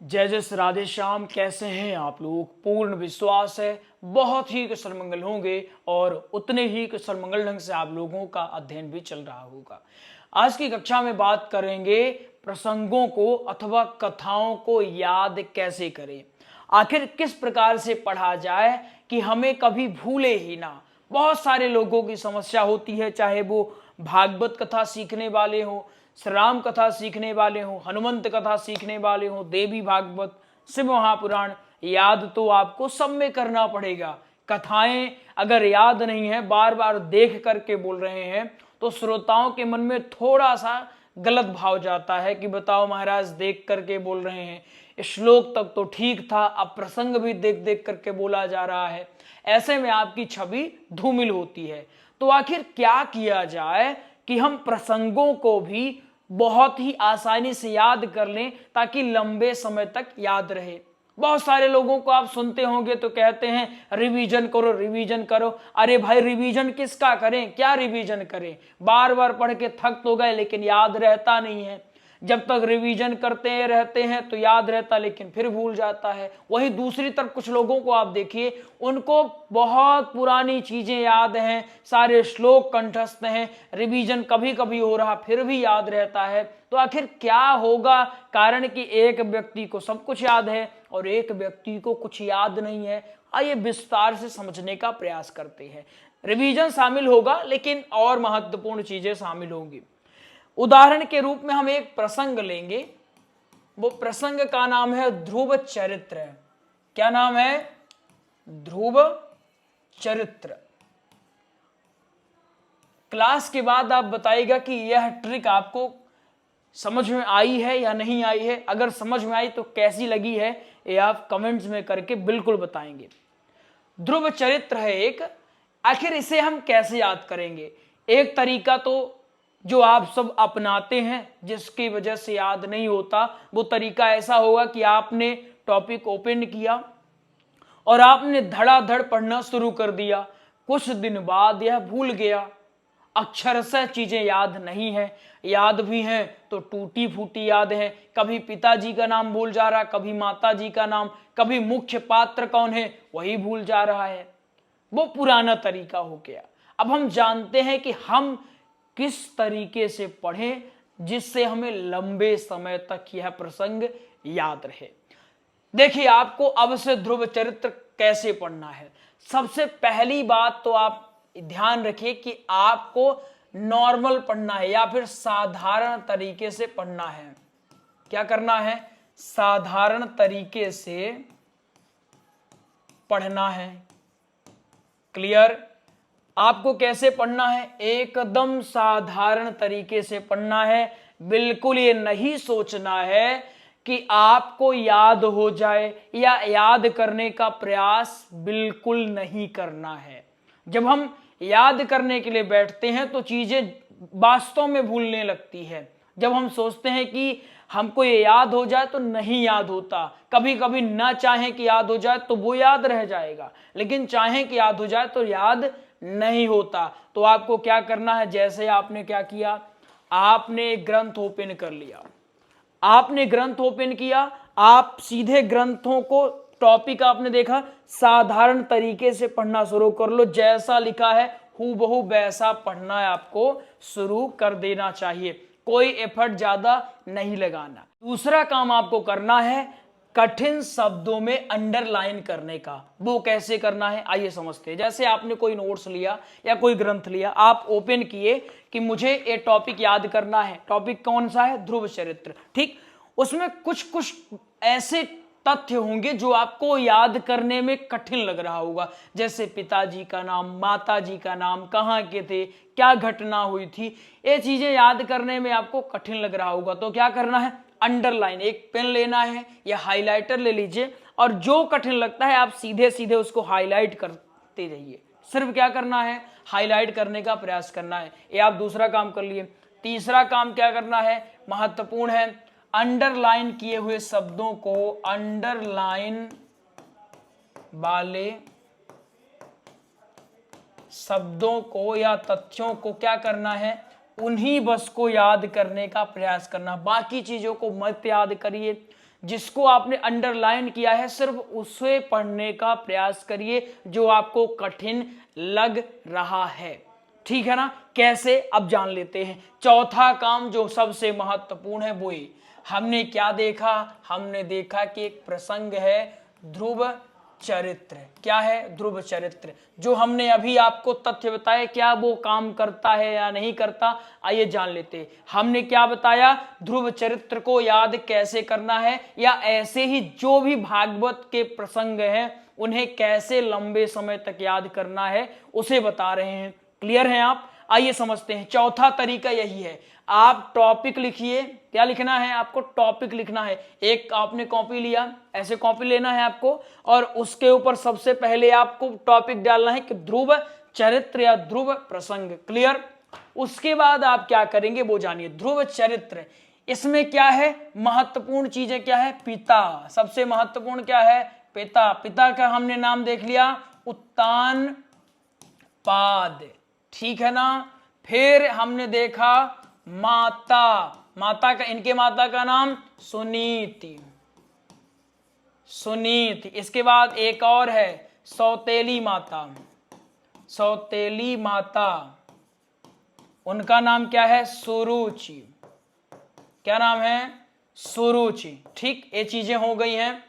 जय जय श्री राधे श्याम। कैसे हैं आप लोग? पूर्ण विश्वास है बहुत ही कुशल मंगल होंगे और उतने ही कुशल मंगल ढंग से आप लोगों का अध्ययन भी चल रहा होगा। आज की कक्षा में बात करेंगे प्रसंगों को अथवा कथाओं को याद कैसे करें, आखिर किस प्रकार से पढ़ा जाए कि हमें कभी भूले ही ना। बहुत सारे लोगों की समस्या होती है, चाहे वो भागवत कथा सीखने वाले हो, श्री राम कथा सीखने वाले हो, हनुमंत कथा सीखने वाले हो, देवी भागवत, शिव महापुराण, याद तो आपको सब में करना पड़ेगा। कथाएं अगर याद नहीं है, बार बार देख करके बोल रहे हैं, तो श्रोताओं के मन में थोड़ा सा गलत भाव जाता है कि बताओ महाराज देख करके बोल रहे हैं, श्लोक तक तो ठीक था, अब प्रसंग भी देख देख करके बोला जा रहा है। ऐसे में आपकी छवि धूमिल होती है। तो आखिर क्या किया जाए कि हम प्रसंगों को भी बहुत ही आसानी से याद कर लें ताकि लंबे समय तक याद रहे। बहुत सारे लोगों को आप सुनते होंगे तो कहते हैं रिवीजन करो रिवीजन करो। अरे भाई रिवीजन किसका करें, क्या रिवीजन करें? बार बार पढ़ के थक तो गए लेकिन याद रहता नहीं है। जब तक रिवीजन करते रहते हैं तो याद रहता, लेकिन फिर भूल जाता है। वहीं दूसरी तरफ कुछ लोगों को आप देखिए, उनको बहुत पुरानी चीजें याद हैं, सारे श्लोक कंठस्थ हैं, रिवीजन कभी कभी हो रहा फिर भी याद रहता है। तो आखिर क्या होगा? कारण कि एक व्यक्ति को सब कुछ याद है और एक व्यक्ति को कुछ याद नहीं है। आइए विस्तार से समझने का प्रयास करते हैं। रिवीजन शामिल होगा लेकिन और महत्वपूर्ण चीजें शामिल होंगी। उदाहरण के रूप में हम एक प्रसंग लेंगे, वो प्रसंग का नाम है ध्रुव चरित्र। क्या नाम है? ध्रुव चरित्र। क्लास के बाद आप बताइएगा कि यह ट्रिक आपको समझ में आई है या नहीं आई है। अगर समझ में आई तो कैसी लगी है ये आप कमेंट्स में करके बिल्कुल बताएंगे। ध्रुव चरित्र है एक। आखिर इसे हम कैसे याद करेंगे? एक तरीका तो जो आप सब अपनाते हैं जिसकी वजह से याद नहीं होता, वो तरीका ऐसा होगा कि आपने टॉपिक ओपन किया और आपने धड़ाधड़ पढ़ना शुरू कर दिया। कुछ दिन बाद यह भूल गया, अक्षरशः चीजें याद नहीं है, याद भी हैं तो टूटी फूटी याद है। कभी पिताजी का नाम भूल जा रहा, कभी माताजी का नाम, कभी मुख्य पात्र कौन है वही भूल जा रहा है। वो पुराना तरीका हो गया। अब हम जानते हैं कि हम किस तरीके से पढ़ें जिससे हमें लंबे समय तक यह प्रसंग याद रहे। देखिए आपको अब से ध्रुव चरित्र कैसे पढ़ना है। सबसे पहली बात तो आप ध्यान रखिए कि आपको नॉर्मल पढ़ना है या फिर साधारण तरीके से पढ़ना है। क्या करना है? साधारण तरीके से पढ़ना है। क्लियर? आपको कैसे पढ़ना है? एकदम साधारण तरीके से पढ़ना है। बिल्कुल ये नहीं सोचना है कि आपको याद हो जाए या याद करने का प्रयास बिल्कुल नहीं करना है। जब हम याद करने के लिए बैठते हैं तो चीजें वास्तव में भूलने लगती है। जब हम सोचते हैं कि हमको ये याद हो जाए तो नहीं याद होता। कभी कभी ना चाहें कि याद हो जाए तो वो याद रह जाएगा, लेकिन चाहें कि याद हो जाए तो याद नहीं होता। तो आपको क्या करना है? जैसे आपने क्या किया, आपने एक ग्रंथ ओपन कर लिया, आपने ग्रंथ ओपन किया, आप सीधे ग्रंथों को टॉपिक आपने देखा, साधारण तरीके से पढ़ना शुरू कर लो। जैसा लिखा है हूबहू वैसा पढ़ना है, आपको शुरू कर देना चाहिए। कोई एफर्ट ज्यादा नहीं लगाना। दूसरा काम आपको करना है कठिन शब्दों में अंडरलाइन करने का। वो कैसे करना है आइए समझते हैं। जैसे आपने कोई नोट्स लिया या कोई ग्रंथ लिया, आप ओपन किए कि मुझे ये टॉपिक याद करना है। टॉपिक कौन सा है? ध्रुव चरित्र। ठीक, उसमें कुछ कुछ ऐसे तथ्य होंगे जो आपको याद करने में कठिन लग रहा होगा, जैसे पिताजी का नाम, माताजी का नाम, कहाँ के थे, क्या घटना हुई थी। ये चीजें याद करने में आपको कठिन लग रहा होगा। तो क्या करना है? अंडरलाइन, एक पेन लेना है या हाइलाइटर ले लीजिए और जो कठिन लगता है आप सीधे सीधे उसको हाईलाइट करते जाइए। सिर्फ क्या करना है? हाईलाइट करने का प्रयास करना है। ये आप दूसरा काम कर लिए। तीसरा काम क्या करना है? महत्वपूर्ण है, अंडरलाइन किए हुए शब्दों को, अंडरलाइन वाले शब्दों को या तथ्यों को क्या करना है? उन्हीं बस को याद करने का प्रयास करना। बाकी चीजों को मत याद करिए। जिसको आपने अंडरलाइन किया है सिर्फ उसे पढ़ने का प्रयास करिए जो आपको कठिन लग रहा है, ठीक है ना। कैसे, अब जान लेते हैं। चौथा काम जो सबसे महत्वपूर्ण है वो ये, हमने क्या देखा, हमने देखा कि एक प्रसंग है ध्रुव चरित्र। क्या है? ध्रुव चरित्र। जो हमने अभी आपको तथ्य बताया, क्या वो काम करता है या नहीं करता, आइए जान लेते हैं। हमने क्या बताया? ध्रुव चरित्र को याद कैसे करना है, या ऐसे ही जो भी भागवत के प्रसंग हैं उन्हें कैसे लंबे समय तक याद करना है उसे बता रहे हैं। क्लियर है आप? आइए समझते हैं। चौथा तरीका यही है, आप टॉपिक लिखिए। क्या लिखना है आपको? टॉपिक लिखना है। एक आपने कॉपी लिया, ऐसे कॉपी लेना है आपको, और उसके ऊपर सबसे पहले आपको टॉपिक डालना है कि ध्रुव चरित्र या ध्रुव प्रसंग। क्लियर? उसके बाद आप क्या करेंगे वो जानिए। ध्रुव चरित्र, इसमें क्या है? महत्वपूर्ण चीजें क्या है? पिता। सबसे महत्वपूर्ण क्या है? पिता। पिता का हमने नाम देख लिया, उत्तान पाद, ठीक है ना। फिर हमने देखा माता। माता का, इनके माता का नाम सुनीति। सुनीति। इसके बाद एक और है सौतेली माता। सौतेली माता, उनका नाम क्या है? सुरुचि। क्या नाम है? सुरुचि। ठीक, ये चीजें हो गई हैं।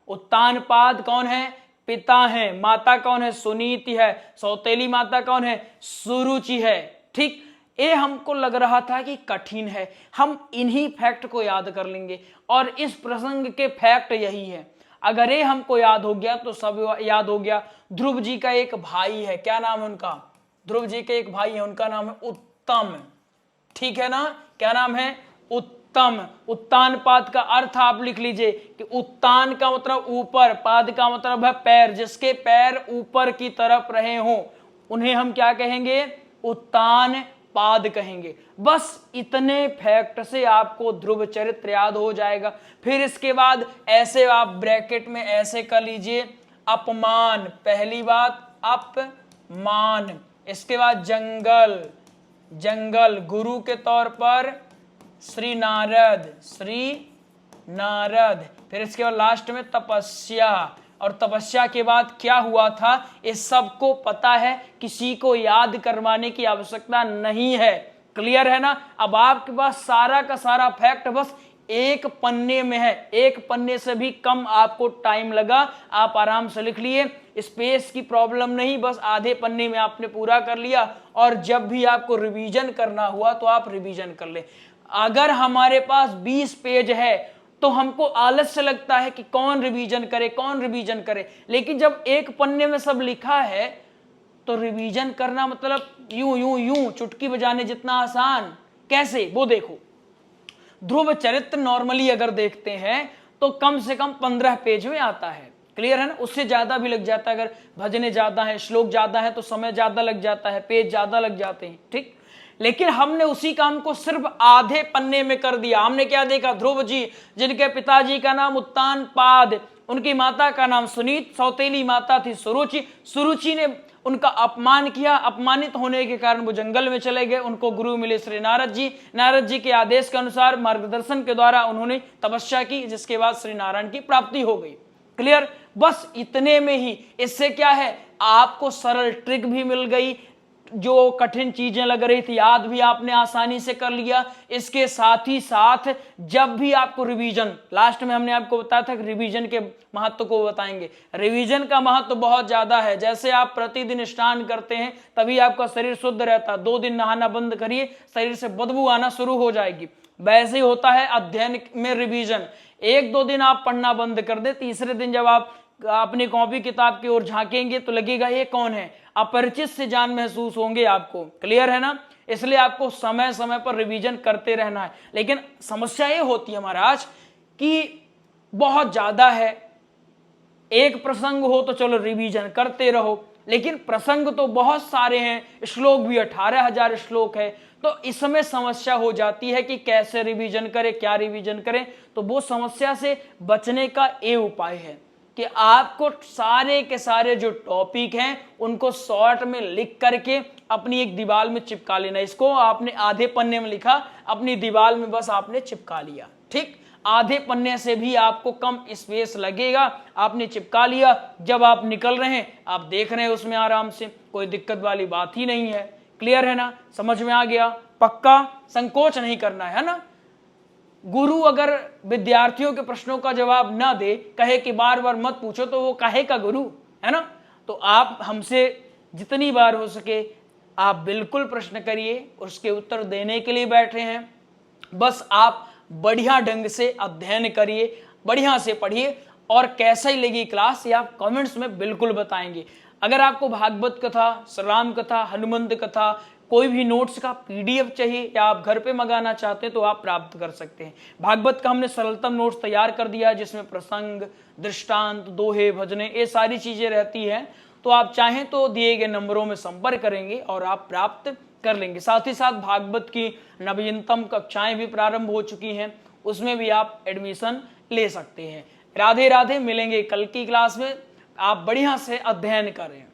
उत्तानपाद कौन है? पिता है। माता कौन है? सुनीति है। सौतेली माता कौन है? सुरुचि है। ठीक, ये हमको लग रहा था कि कठिन है, हम इन्हीं फैक्ट को याद कर लेंगे, और इस प्रसंग के फैक्ट यही है। अगर ये हमको याद हो गया तो सब याद हो गया। ध्रुव जी का एक भाई है, क्या नाम है उनका? ध्रुव जी के एक भाई है, उनका नाम है उत्तम। ठीक है ना? क्या नाम है? उत्तम। उत्तान पाद का अर्थ आप लिख लीजिए कि उत्तान का मतलब ऊपर, पाद का मतलब है पैर, जिसके पैर ऊपर की तरफ रहे हों उन्हें हम क्या कहेंगे? उत्तान पाद कहेंगे। बस इतने फैक्ट से आपको ध्रुव चरित्र याद हो जाएगा। फिर इसके बाद ऐसे आप ब्रैकेट में ऐसे कर लीजिए, अपमान, पहली बात अपमान। इसके बाद जंगल, जंगल गुरु के तौर पर श्री नारद, श्री नारद। फिर इसके बाद लास्ट में तपस्या, और तपस्या के बाद क्या हुआ था इस सबको पता है, किसी को याद करवाने की आवश्यकता नहीं है। क्लियर है ना? अब आपके पास सारा का सारा फैक्ट बस एक पन्ने में है, एक पन्ने से भी कम आपको टाइम लगा, आप आराम से लिख लिए, स्पेस की प्रॉब्लम नहीं, बस आधे पन्ने में आपने पूरा कर लिया। और जब भी आपको रिवीजन करना हुआ तो आप रिवीजन कर ले। अगर हमारे पास 20 पेज है तो हमको आलस्य लगता है कि कौन रिवीजन करे, कौन रिवीजन करे, लेकिन जब एक पन्ने में सब लिखा है तो रिवीजन करना मतलब यूं यूं यूं चुटकी बजाने जितना आसान। कैसे? वो देखो, ध्रुव चरित्र नॉर्मली अगर देखते हैं तो कम से कम 15 पेज में आता है। क्लियर है ना? उससे ज्यादा भी लग जाता है, अगर भजने ज्यादा है, श्लोक ज्यादा है तो समय ज्यादा लग जाता है, पेज ज्यादा लग जाते हैं। ठीक, लेकिन हमने उसी काम को सिर्फ आधे पन्ने में कर दिया। हमने क्या देखा? ध्रुव जी, जिनके पिताजी का नाम उत्तान पाद, उनकी माता का नाम सुनीत, सौतेली माता थी सुरुचि। सुरुचि ने उनका अपमान किया, अपमानित होने के कारण वो जंगल में चले गए। उनको गुरु मिले श्री नारद जी। नारद जी के आदेश के अनुसार मार्गदर्शन के द्वारा उन्होंने तपस्या की, जिसके बाद श्री नारायण की प्राप्ति हो गई। क्लियर? बस इतने में ही, इससे क्या है, आपको सरल ट्रिक भी मिल गई, जो कठिन चीजें लग रही थी याद भी आपने आसानी से कर लिया। इसके साथ ही साथ जब भी आपको रिवीजन, लास्ट में हमने आपको बताया था कि रिवीजन के महत्व को बताएंगे। रिवीजन का महत्व बहुत ज्यादा है। जैसे आप प्रतिदिन स्नान करते हैं तभी आपका शरीर शुद्ध रहता है, 2 दिन नहाना बंद करिए, शरीर से बदबू आना शुरू हो जाएगी। वैसे ही होता है अध्ययन में रिवीजन। 1-2 दिन आप पढ़ना बंद कर दे, तीसरे दिन जब आप अपनी कॉपी किताब की ओर झांकेंगे तो लगेगा ये कौन है, अपरिचित से जान महसूस होंगे आपको। क्लियर है ना? इसलिए आपको समय समय पर रिवीजन करते रहना है। लेकिन समस्या ये होती है महाराज कि बहुत ज्यादा है, एक प्रसंग हो तो चलो रिवीजन करते रहो, लेकिन प्रसंग तो बहुत सारे हैं, श्लोक भी 18,000 श्लोक है, तो इसमें समस्या हो जाती है कि कैसे रिवीजन करें, क्या रिवीजन करें। तो वो समस्या से बचने का ये उपाय है कि आपको सारे के सारे जो टॉपिक हैं उनको शॉर्ट में लिख करके अपनी एक दीवार में चिपका लेना। इसको आपने आधे पन्ने में लिखा, अपनी दीवार में बस आपने चिपका लिया। ठीक, आधे पन्ने से भी आपको कम स्पेस लगेगा। आपने चिपका लिया, जब आप निकल रहे हैं आप देख रहे हैं उसमें आराम से, कोई दिक्कत वाली बात ही नहीं है। क्लियर है ना, समझ में आ गया? पक्का, संकोच नहीं करना है ना। गुरु अगर विद्यार्थियों के प्रश्नों का जवाब ना दे, कहे कि बार बार मत पूछो, तो वो काहे का गुरु है ना। तो आप हमसे जितनी बार हो सके आप बिल्कुल प्रश्न करिए, उसके उत्तर देने के लिए बैठे हैं। बस आप बढ़िया ढंग से अध्ययन करिए, बढ़िया से पढ़िए, और कैसा ही लगी क्लास ये आप कमेंट्स में बिल्कुल बताएंगे। अगर आपको भागवत कथा, श्री राम कथा, हनुमंत कथा, कोई भी नोट्स का पीडीएफ चाहिए या आप घर पे मंगाना चाहते हैं तो आप प्राप्त कर सकते हैं। भागवत का हमने सरलतम नोट्स तैयार कर दिया है, जिसमें प्रसंग, दृष्टांत, दोहे, भजने, ये सारी चीजें रहती हैं। तो आप चाहें तो दिए गए नंबरों में संपर्क करेंगे और आप प्राप्त कर लेंगे। साथ ही साथ भागवत की नवीनतम कक्षाएं भी प्रारंभ हो चुकी हैं, उसमें भी आप एडमिशन ले सकते हैं। राधे राधे, मिलेंगे कल की क्लास में। आप बढ़िया से अध्ययन करें।